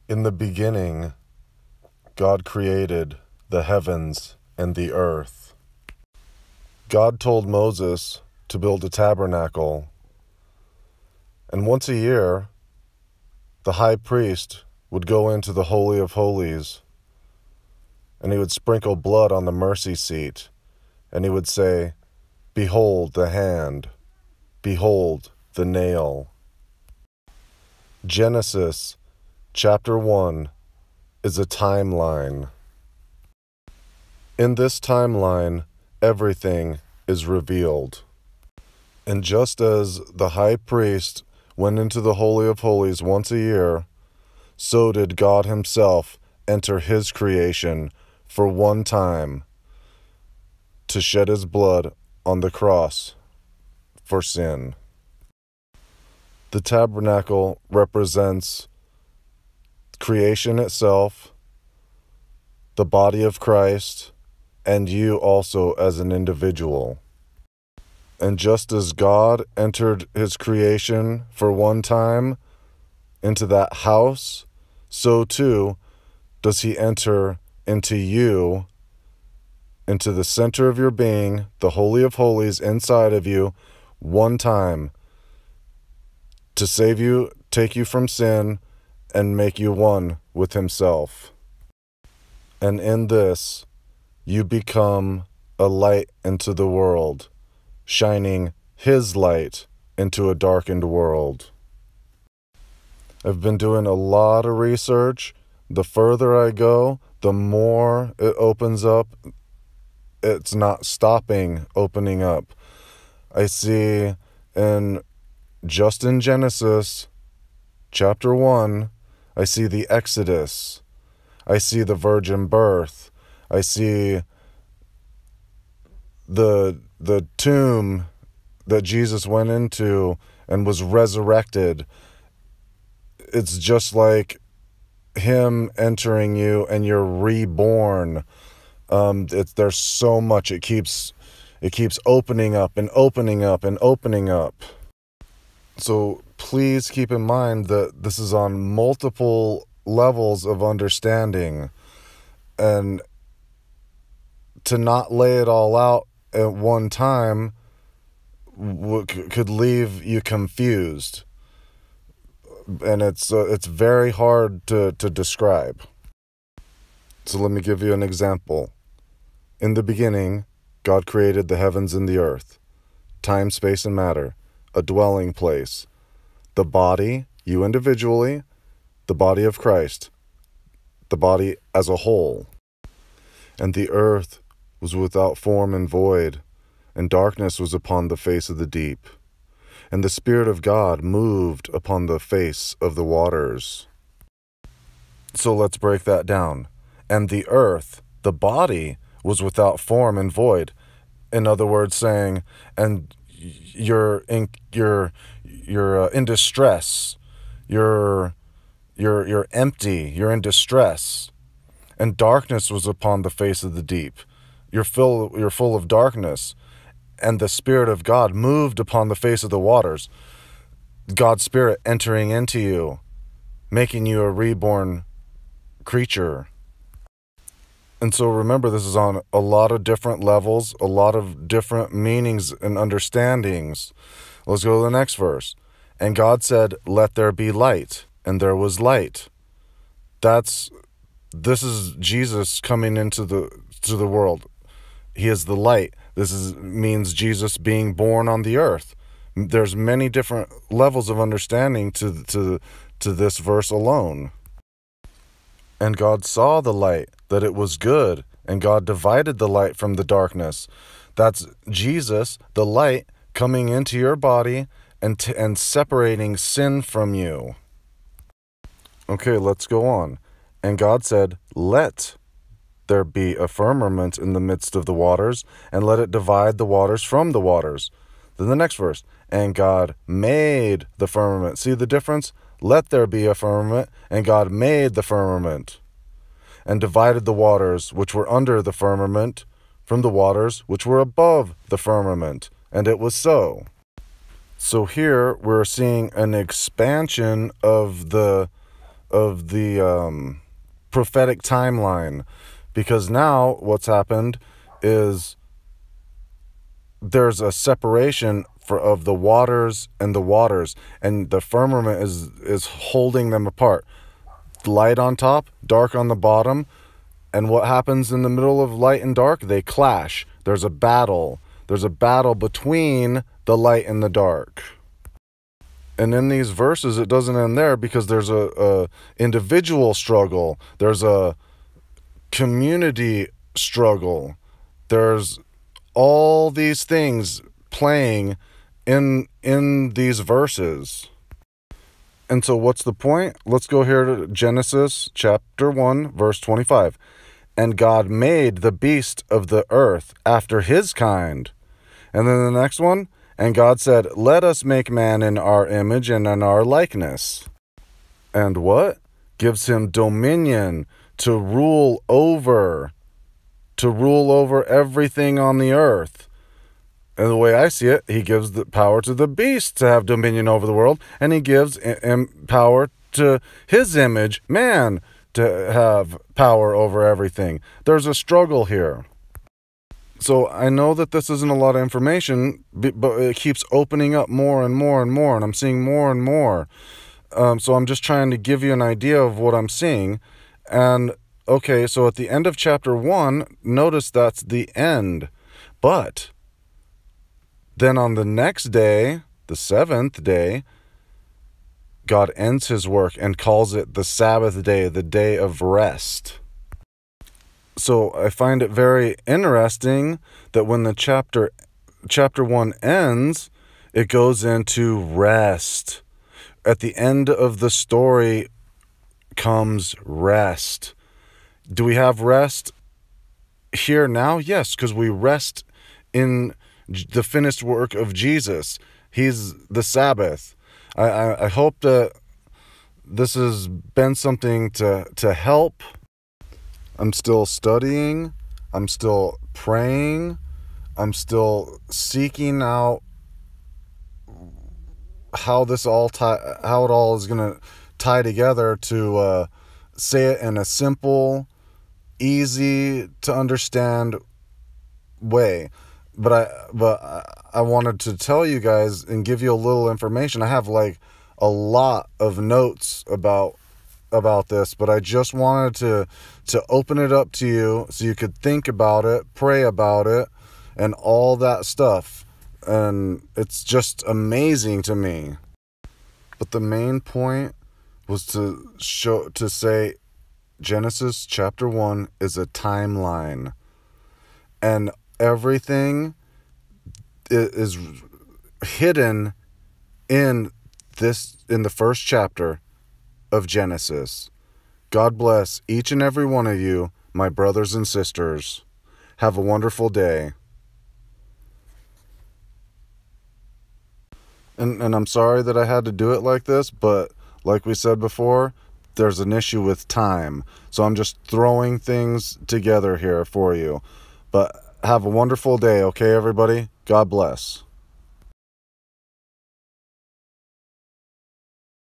In the beginning, God created the heavens and the earth. God told Moses to build a tabernacle, and once a year, the high priest would go into the Holy of Holies, and he would sprinkle blood on the mercy seat, and he would say, "Behold the hand, behold the nail." Genesis chapter 1 is a timeline. In this timeline, everything is revealed. And just as the high priest went into the Holy of Holies once a year, so did God himself enter his creation for one time to shed his blood on the cross for sin. The tabernacle represents creation itself, the body of Christ, and you also as an individual. And just as God entered his creation for one time into that house, so too does he enter into you, into the center of your being, the Holy of Holies inside of you, one time to save you, take you from sin, and make you one with himself. And in this, you become a light into the world, shining his light into a darkened world. I've been doing a lot of research. The further I go, the more it opens up. It's not stopping opening up. I see just in Genesis chapter 1, I see the Exodus. I see the virgin birth. I see the tomb that Jesus went into and was resurrected. It's just like him entering you and you're reborn. There's so much. It keeps opening up and opening up and opening up. So please keep in mind that this is on multiple levels of understanding, and to not lay it all out at one time could leave you confused, and it's very hard to describe. So let me give you an example. In the beginning, God created the heavens and the earth, time, space, and matter, a dwelling place, the body, you individually, the body of Christ, the body as a whole. And the earth was without form and void, and darkness was upon the face of the deep. And the Spirit of God moved upon the face of the waters. So let's break that down. And the earth, the body, was without form and void. In other words, saying, and you're in distress. You're empty. You're in distress. And darkness was upon the face of the deep. You're full of darkness. And the Spirit of God moved upon the face of the waters. God's Spirit entering into you, making you a reborn creature. And so remember, this is on a lot of different levels, a lot of different meanings and understandings. Let's go to the next verse. And God said, "Let there be light," and there was light. This is Jesus coming into the world. He is the light. Means Jesus being born on the earth. There's many different levels of understanding to this verse alone. And God saw the light, that it was good, and God divided the light from the darkness. That's Jesus, the light, coming into your body and separating sin from you. Okay, let's go on. And God said, "Let there be a firmament in the midst of the waters, and let it divide the waters from the waters." Then the next verse, and God made the firmament. See the difference? Let there be a firmament, and God made the firmament, and divided the waters which were under the firmament from the waters which were above the firmament. And it was so. So here we're seeing an expansion of the prophetic timeline, because now what's happened is there's a separation of the waters and the waters, and the firmament is holding them apart. Light on top, dark on the bottom. And what happens in the middle of light and dark? They clash. There's a battle. There's a battle between the light and the dark. And in these verses, it doesn't end there, because there's a individual struggle. There's a community struggle. There's all these things playing in these verses. And so what's the point? Let's go here to Genesis chapter 1, verse 25. And God made the beast of the earth after his kind. And then the next one, and God said, let us make man in our image and in our likeness. And what? Gives him dominion to rule over everything on the earth. And the way I see it, he gives the power to the beast to have dominion over the world, and he gives power to his image, man, to have power over everything. There's a struggle here. So I know that this isn't a lot of information, but it keeps opening up more and more and more, and I'm seeing more and more. So I'm just trying to give you an idea of what I'm seeing. And okay, so at the end of chapter 1, notice that's the end. But then on the next day, the 7th day, God ends his work and calls it the Sabbath day, the day of rest. So I find it very interesting that when the chapter 1 ends, it goes into rest. At the end of the story comes rest. Do we have rest here now? Yes, because we rest in the finished work of Jesus. He's the Sabbath. I hope that this has been something to help. I'm still studying. I'm still praying. I'm still seeking out how it all is going to tie together to say it in a simple, easy to understand way. But I wanted to tell you guys and give you a little information. I have like a lot of notes about this, but I just wanted to open it up to you so you could think about it, pray about it, and all that stuff. And it's just amazing to me. But the main point was to say Genesis chapter 1 is a timeline. And everything is hidden in the first chapter of Genesis. God bless each and every one of you, my brothers and sisters. Have a wonderful day. And I'm sorry that I had to do it like this, but like we said before, there's an issue with time. So I'm just throwing things together here for you. But have a wonderful day, okay, everybody? God bless.